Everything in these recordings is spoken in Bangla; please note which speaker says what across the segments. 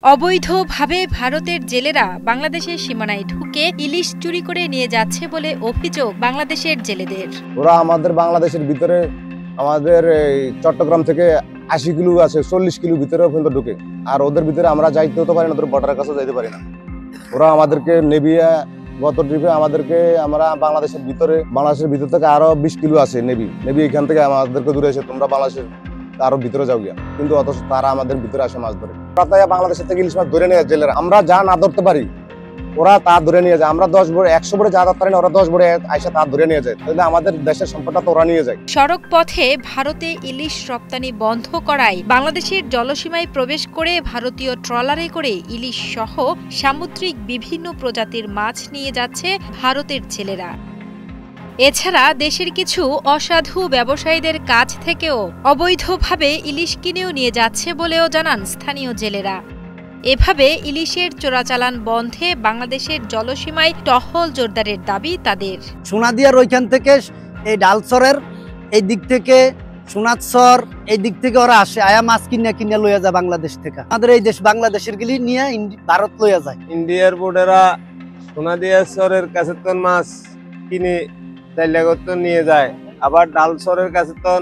Speaker 1: অবৈধভাবে ভারতের জেলেরা বাংলাদেশের সীমানায় ঢুকে ইলিশ চুরি করে নিয়ে যাচ্ছে বলে অভিযোগ বাংলাদেশের জেলেদের।
Speaker 2: ওরা আমাদের বাংলাদেশের ভিতরে আমাদের চট্টগ্রাম থেকে ৮০ কিলো আছে, ৪০ কিলো ভিতরে পর্যন্ত ঢুকে। আর ওদের ভিতরে আমরা যাইতে হতে পারি না, ওদের বর্ডারের কাছে যাইতে পারি না। ওরা আমাদেরকে নেভিয়া গত ট্রিপে আমাদেরকে আমরা বাংলাদেশের ভিতর থেকে আরো ২০ কিলো আছে নেভি এখান থেকে আমাদেরকে দূরে এসে তোমরা বাংলাদেশের আরো ভিতরে যাও গিয়া, কিন্তু অথচ তারা আমাদের ভিতরে আসে মাছ ধরে। বাংলাদেশের থেকে ইলিশ মাছ ধরে নিয়ে জেলেরা, আমরা যা না ধরতে পারি ওরা তা ধরে নিয়ে যায়। আমরা ১০ বড় ১০০ বড়ে যা ধরতে পারি না, ওরা ১০ বড়ে আইসা তা ধরে নিয়ে যায়। তাহলে আমাদের দেশের সম্পদটা তো ওরা নিয়ে যায়।
Speaker 1: সড়ক পথে ভারতে ইলিশ রপ্তানি বন্ধ করায় বাংলাদেশের জলসীমায় প্রবেশ করে ভারতীয় ট্রলারে করে ইলিশ সহ সামুদ্রিক বিভিন্ন প্রজাতির মাছ নিয়ে যাচ্ছে ভারতের ছেলেরা। এছাড়া দেশের কিছু অসাধু ব্যবসায়ীদের কাছ থেকেও অবৈধভাবে ইলিশ কিনেও নিয়ে যাচ্ছে বলেও জানান স্থানীয় জেলেরা। এভাবে ইলিশের চোরাচালান বন্ধে বাংলাদেশের জলসীমায় টহল জোরদারের দাবি তাদের।
Speaker 3: সোনাদিয়ার ওইখান থেকে এই ডালসরের এই দিক থেকে সোনাচর এই দিক থেকে ওরা আসে, আয়া মাছ কিনে লইয়া যায় বাংলাদেশ থেকে। আমাদের এই দেশ বাংলাদেশের গিলি নিয়ে ভারত লইয়া যায়।
Speaker 4: ইন্ডিয়ার বোর্ডেরা সোনাদিয়ার কাছে তো মাছ কিনে নিয়ে যায়, আবার ডালসরের কাছে তো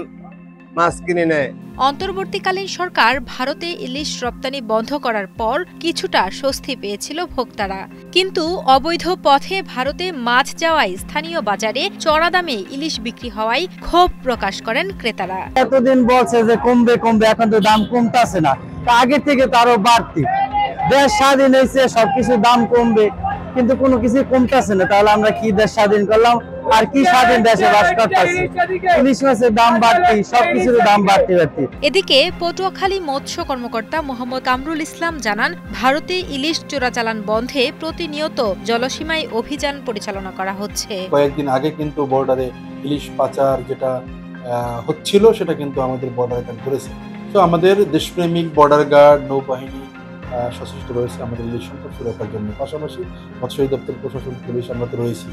Speaker 4: মাছ কিনে নেয়।
Speaker 1: অন্তর্বর্তীকালীন সরকার ভারতে ইলিশ রপ্তানি বন্ধ করার পর কিছুটা স্বস্তি পেয়েছিল ভোক্তারা, কিন্তু অবৈধ পথে ভারতে মাছ যাওয়ায় স্থানীয় বাজারে চড়া দামে ইলিশ বিক্রি হওয়ায় ক্ষোভ প্রকাশ করেন ক্রেতারা।
Speaker 3: এতদিন বলছে যে কমবে, এখন তো দাম কমতেছে না, আগে থেকে তো আরো বাড়তি। দেশ স্বাধীন হয়েছে, সবকিছু দাম কমবে, কিন্তু কোনো কিছু কমতেছে না। তাহলে আমরা কি দেশ স্বাধীন করলাম আর কি স্বাধীন দেশে বাস করতেছি? ইলিশ মাছের দাম বাড়তি, সবকিছুর দাম বাড়তি।
Speaker 1: এদিকে পটুয়াখালী মৎস্য কর্মকর্তা মোহাম্মদ কামরুল ইসলাম জানান, ভারতে ইলিশ চোরাচালান বন্ধে প্রতিনিয়ত জলসীমায় অভিযান পরিচালনা করা হচ্ছে।
Speaker 5: কয়েকদিন আগে কিন্তু বর্ডারে ইলিশ পাচার যেটা হচ্ছিল সেটা কিন্তু আমাদের বর্ডারে ধরেছে। তো আমাদের দেশপ্রেমিক বর্ডার গার্ড, নৌবাহিনী সচেষ্ট রয়েছে আমাদের ইলিশ সম্পদ সুরক্ষার জন্য। পাশাপাশি মৎস্য দপ্তর, প্রশাসন, পুলিশ আমরা তো রয়েছি।